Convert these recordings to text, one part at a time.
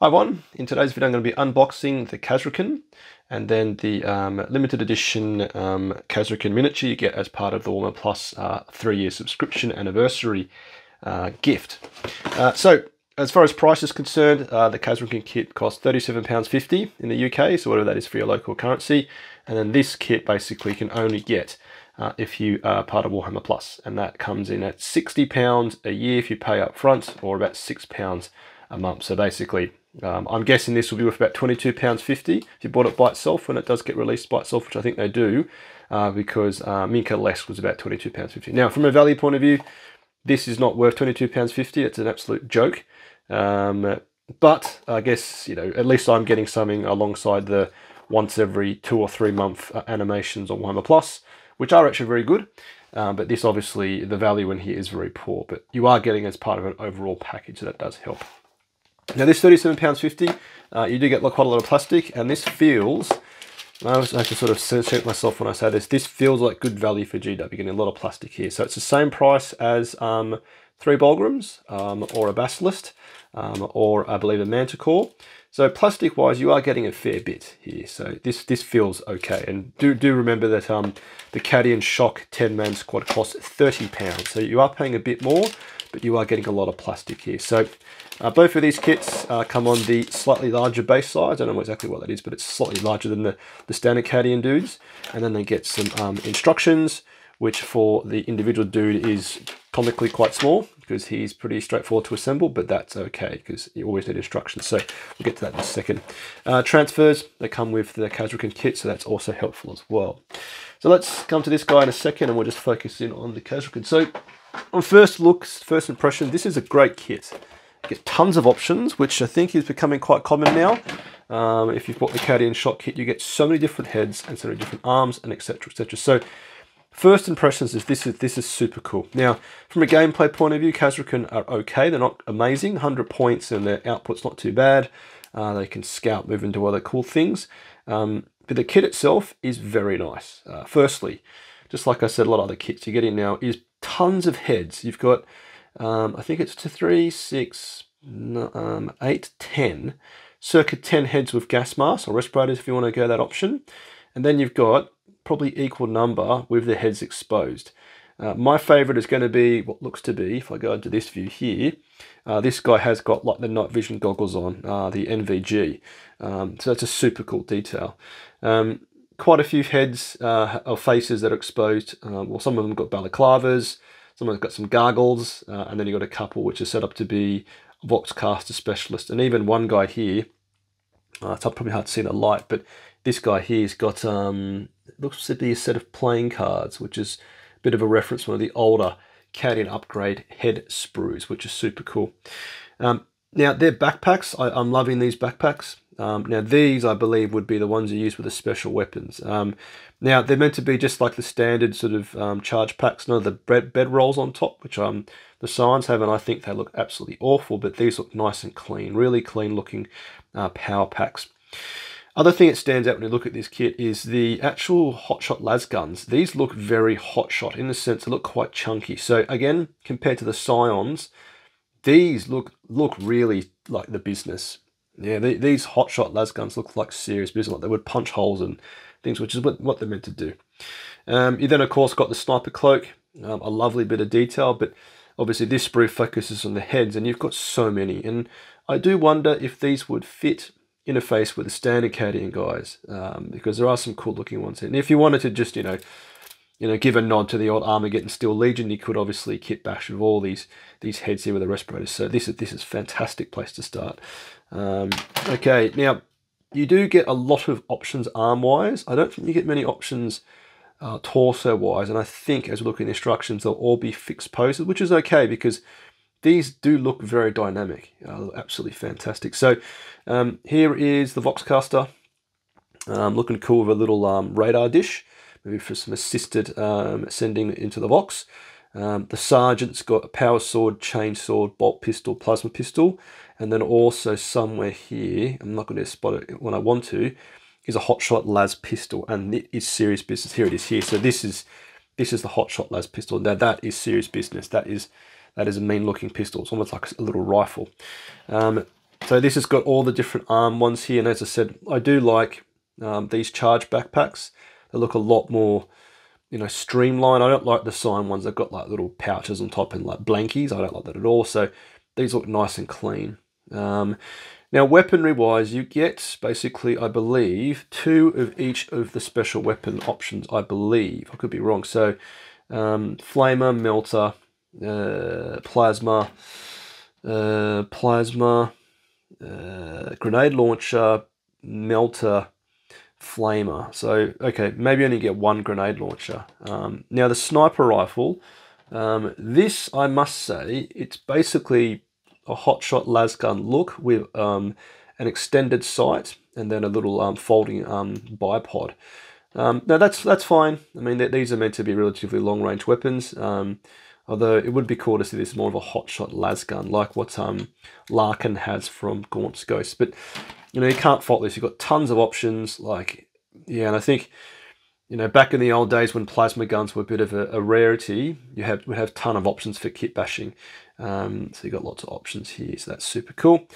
Hi everyone, in today's video I'm going to be unboxing the Kasrkin and then the limited edition Kasrkin miniature you get as part of the Warhammer Plus 3-year subscription anniversary gift. So as far as price is concerned, the Kasrkin kit costs £37.50 in the UK, so whatever that is for your local currency, and then this kit basically you can only get if you are part of Warhammer Plus, and that comes in at £60 a year if you pay up front, or about £6 a month. So basically I'm guessing this will be worth about £22.50 if you bought it by itself when it does get released by itself, which I think they do, because Minka Less was about £22.50. Now, from a value point of view, this is not worth £22.50. It's an absolute joke. But I guess, you know, at least I'm getting something alongside the once every 2 or 3 month animations on Warhammer Plus, which are actually very good. But this, obviously, the value in here is very poor. But you are getting as part of an overall package, so that does help. Now this £37.50, you do get quite a lot of plastic, and this feels, I have to sort of sense check myself when I say this feels like good value for GW. You're getting a lot of plastic here. So it's the same price as 3 Bulgrams, or a Basilisk, or I believe a Manticore. So plastic wise, you are getting a fair bit here. So this feels okay. And do remember that the Cadian Shock 10-man squad costs £30. So you are paying a bit more, but you are getting a lot of plastic here. So both of these kits come on the slightly larger base size. I don't know exactly what that is, but it's slightly larger than the standard Cadian dudes. And then they get some instructions, which for the individual dude is comically quite small, because he's pretty straightforward to assemble, but that's okay, because you always need instructions. So we'll get to that in a second. Transfers, they come with the Kasrkin kit, so that's also helpful as well. So let's come to this guy in a second, and we'll just focus in on the Kasrkin. So on first looks, first impression, this is a great kit. You get tons of options, which I think is becoming quite common now. If you've bought the Cadian Shock kit, you get so many different heads and so many different arms, and etc, etc. So first impressions is this is super cool. Now, from a gameplay point of view, Kasrkin are okay. They're not amazing. 100 points and their output's not too bad. They can scout, move into other cool things. But the kit itself is very nice. Firstly, just like I said, a lot of other kits you get in now is tons of heads. You've got, I think it's 3, 6, 8, 10, circa 10 heads with gas masks or respirators if you want to go that option. And then you've got probably equal number with the heads exposed. My favorite is going to be what looks to be, if I go into this view here, this guy has got like the night vision goggles on, the NVG. So that's a super cool detail. Quite a few heads or faces that are exposed. Well, some of them got balaclavas, some of them got some gargles, and then you got a couple which are set up to be Voxcaster specialist. And even one guy here, it's probably hard to see in the light, but this guy here's got looks to be a set of playing cards, which is a bit of a reference to one of the older Cadian upgrade head sprues, which is super cool. Now their backpacks, I'm loving these backpacks. Now these, I believe, would be the ones you use with the special weapons. Now they're meant to be just like the standard sort of charge packs, none of the bed rolls on top, which the Scions have, and I think they look absolutely awful, but these look nice and clean, really clean looking power packs. Other thing that stands out when you look at this kit is the actual hotshot las guns. These look very hotshot in the sense they look quite chunky. So again, compared to the Scions, these look really like the business. Yeah, these hotshot las guns look like serious business, like they would punch holes and things, which is what they're meant to do. You then, of course, got the sniper cloak, a lovely bit of detail, but obviously this sprue focuses on the heads, and you've got so many. And I do wonder if these would fit interface with the standard Cadian guys, because there are some cool looking ones here. And if you wanted to just, you know, give a nod to the old Armageddon Steel Legion, you could obviously kit bash with all these heads here with the respirators. So this is a fantastic place to start. Okay, now you do get a lot of options arm-wise. I don't think you get many options torso-wise, and I think as we look at the instructions, they'll all be fixed poses, which is okay because these do look very dynamic, absolutely fantastic. So here is the Voxcaster, looking cool with a little radar dish, maybe for some assisted sending into the Vox. The Sergeant's got a power sword, chain sword, bolt pistol, plasma pistol, and then also somewhere here, I'm not going to spot it when I want to, is a hotshot las pistol, and it is serious business. Here it is here. So this is the hotshot las pistol. Now that is serious business. That is a mean looking pistol. It's almost like a little rifle. So this has got all the different arm ones here, and as I said, I do like these charge backpacks. They look a lot more, you know, streamlined. I don't like the sign ones. They've got like little pouches on top and like blankies. I don't like that at all. So these look nice and clean. Now, weaponry wise, you get basically, I believe, 2 of each of the special weapon options. I believe, I could be wrong. So flamer, melter, plasma, grenade launcher, melter, flamer. So, okay, maybe only get 1 grenade launcher. Now, the sniper rifle, this, I must say, it's basically a hotshot lasgun look with an extended sight and then a little folding bipod. Now, that's fine. I mean, these are meant to be relatively long-range weapons, although it would be cool to see this more of a hotshot lasgun, like what Larkin has from Gaunt's Ghost. But, you know, you can't fault this. You've got tons of options. Like, yeah, and I think, you know, back in the old days when plasma guns were a bit of a rarity, we'd have a ton of options for kit bashing. So you've got lots of options here, so that's super cool.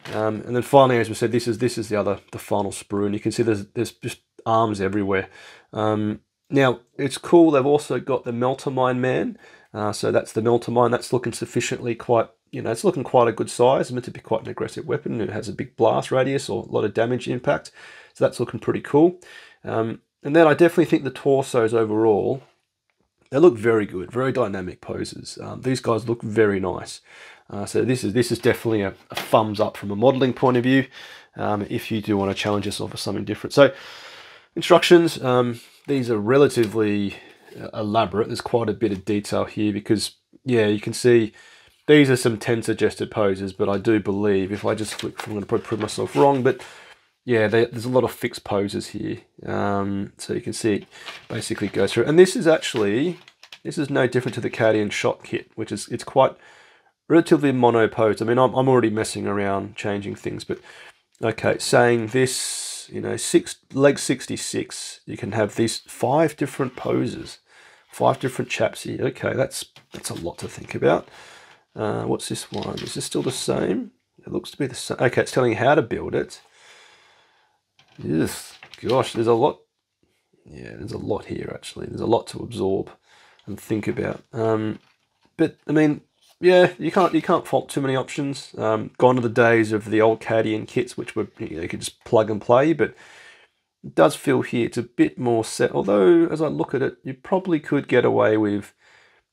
And then finally, as we said, this is the final sprue, and you can see there's just arms everywhere. Now, it's cool, they've also got the Melter Mine Man. So that's the Melter Mine. That's looking sufficiently quite, you know, it's looking quite a good size. It's meant to be quite an aggressive weapon. It has a big blast radius or a lot of damage impact. So that's looking pretty cool. And then I definitely think the torsos overall, they look very good, very dynamic poses. These guys look very nice. So this is definitely a thumbs up from a modeling point of view, if you do want to challenge yourself with something different. So instructions, these are relatively elaborate. There's quite a bit of detail here because, yeah, you can see these are some ten-suggested poses, but I do believe if I just flick, I'm going to probably prove myself wrong, but yeah, there's a lot of fixed poses here. So you can see it basically goes through. And this is no different to the Cadian shot kit, which it's quite relatively mono posed. I mean, I'm already messing around changing things, but okay, saying this, you know, leg 66, you can have these 5 different poses, 5 different chaps here. Okay, that's a lot to think about. What's this one? Is this still the same? It looks to be the same. Okay, it's telling you how to build it. Yes, gosh, there's a lot. Yeah, there's a lot here actually. There's a lot to absorb and think about. But I mean, yeah, you can't fault too many options. Gone are the days of the old Cadian kits, which were, you know, you could just plug and play. But it does feel here it's a bit more set. Although, as I look at it, you probably could get away with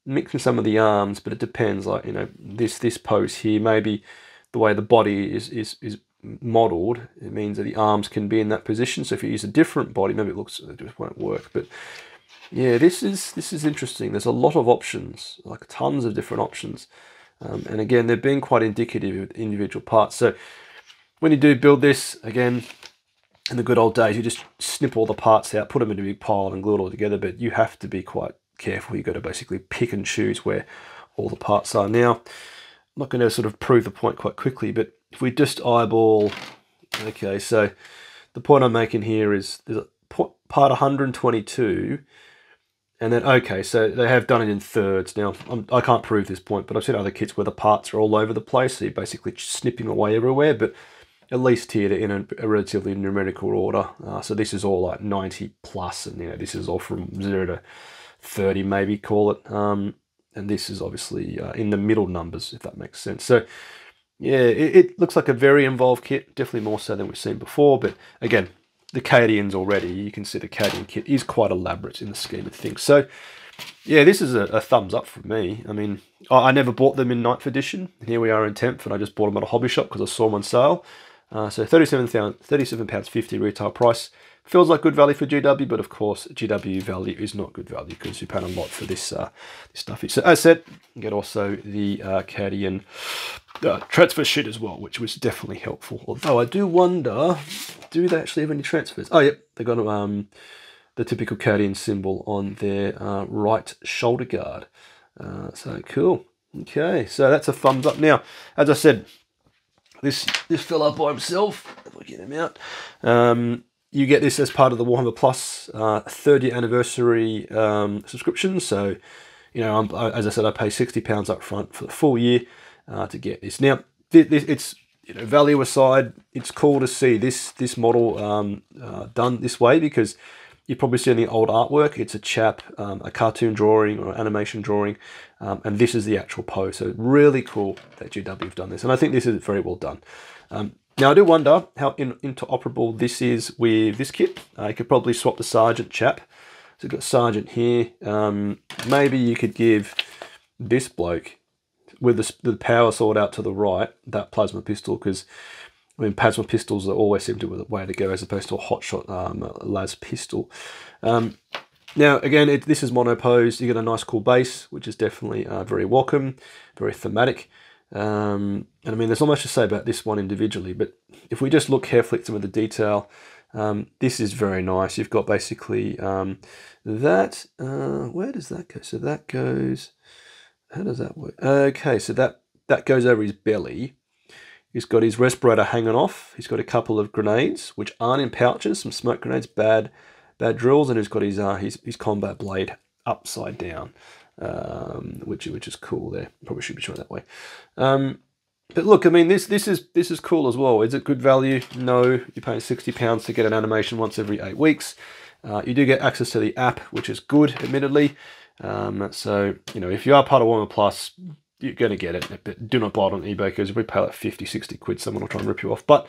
mixing some of the arms, but it depends. Like, you know, this pose here, maybe the way the body is modeled, it means that the arms can be in that position. So if you use a different body, maybe it just won't work. But yeah, this is interesting. There's a lot of options, like tons of different options. And again, they're being quite indicative of individual parts. So when you do build this, again, in the good old days, you just snip all the parts out, put them in a big pile and glue it all together. But you have to be quite careful. You've got to basically pick and choose where all the parts are. Now, I'm not going to sort of prove the point quite quickly, but if we just eyeball, okay, so the point I'm making here is there's a part 122, and then, okay, so they have done it in thirds. Now, I can't prove this point, but I've seen other kits where the parts are all over the place, so you're basically snipping away everywhere, but at least here they're in a relatively numerical order. So this is all like 90 plus, and you know, this is all from 0 to 30, maybe, call it. And this is obviously in the middle numbers, if that makes sense. So yeah, it looks like a very involved kit, definitely more so than we've seen before. But again, the Cadians already, you can see the Cadian kit is quite elaborate in the scheme of things. So yeah, this is a thumbs up from me. I mean, I never bought them in 9th edition. Here we are in 10th, and I just bought them at a hobby shop because I saw them on sale. So £37.50 retail price. Feels like good value for GW, but of course, GW value is not good value because you pay a lot for this stuff. So as I said, you get also the Cadian transfer sheet as well, which was definitely helpful. Although I do wonder, do they actually have any transfers? Oh, yep, they got the typical Cadian symbol on their right shoulder guard. So cool. Okay, so that's a thumbs up. Now, as I said, this fella by himself, if I get him out, you get this as part of the Warhammer Plus 30th anniversary subscription. So, you know, as I said, I pay £60 up front for the full year to get this. Now, it's you know, value aside, it's cool to see this model done this way, because you've probably seen the old artwork. It's a chap, a cartoon drawing or animation drawing, and this is the actual pose. So really cool that GW have done this, and I think this is very well done. Now I do wonder how interoperable this is with this kit. You could probably swap the Sergeant chap. So you've got Sergeant here. Maybe you could give this bloke with the power sword out to the right that plasma pistol, because I mean, plasma pistols are always seem to be the way to go, as opposed to a hotshot las pistol. Now, again, this is monopose. You get a nice cool base, which is definitely very welcome, very thematic. And I mean, there's not much to say about this one individually, but if we just look carefully at some of the detail, this is very nice. You've got basically that. Where does that go? So that goes. How does that work? Okay, so that goes over his belly. He's got his respirator hanging off. He's got a couple of grenades, which aren't in pouches, some smoke grenades, bad drills, and he's got his combat blade upside down, which is cool there. Probably should be showing that way. But look, I mean, this is cool as well. Is it good value? No, you're paying £60 to get an animation once every 8 weeks. You do get access to the app, which is good, admittedly. So, you know, if you are part of Warhammer Plus, you're going to get it, but do not buy it on eBay, because if we pay like 50, 60 quid, someone will try and rip you off. But,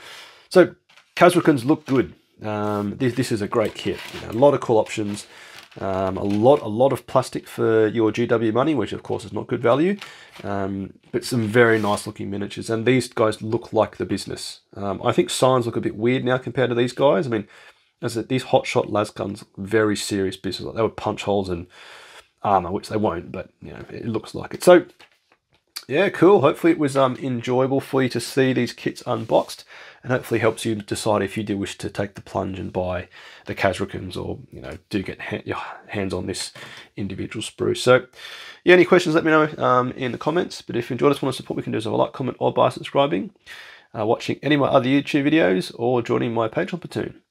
so, Kasrkins look good. This is a great kit. You know, a lot of cool options, a lot of plastic for your GW money, which of course is not good value, but some very nice looking miniatures, and these guys look like the business. I think signs look a bit weird now compared to these guys. I mean, these hotshot las guns, very serious business. Like, they would punch holes in armor, which they won't, but you know, it looks like it. So yeah, cool. Hopefully it was enjoyable for you to see these kits unboxed, and hopefully helps you decide if you do wish to take the plunge and buy the Kasrkins, or you know, do get your hands on this individual sprue. So yeah, any questions, let me know in the comments. But if you enjoyed this, want to support, we can do is have a like, comment, or by subscribing, watching any of my other YouTube videos, or joining my Patreon platoon.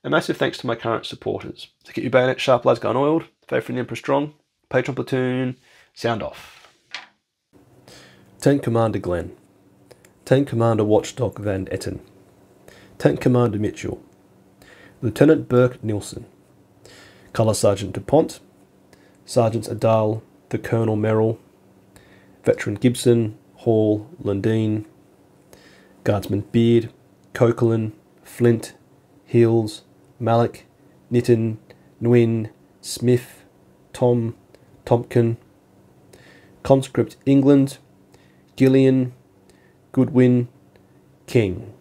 A massive thanks to my current supporters. To get your bayonet sharp, lasgun unoiled, faith in the Emperor strong, Patreon platoon, sound off. Tank Commander Glenn, Tank Commander Watchdog Van Etten, Tank Commander Mitchell, Lieutenant Burke Nielsen, Colour Sergeant DuPont, Sergeants Adal, the Colonel Merrill, Veteran Gibson, Hall, Lundeen, Guardsman Beard, Coquelin, Flint, Hills, Malik, Nitton, Nguyen, Smith, Tom, Tompkin, Conscript England, Gillian, Goodwin, King.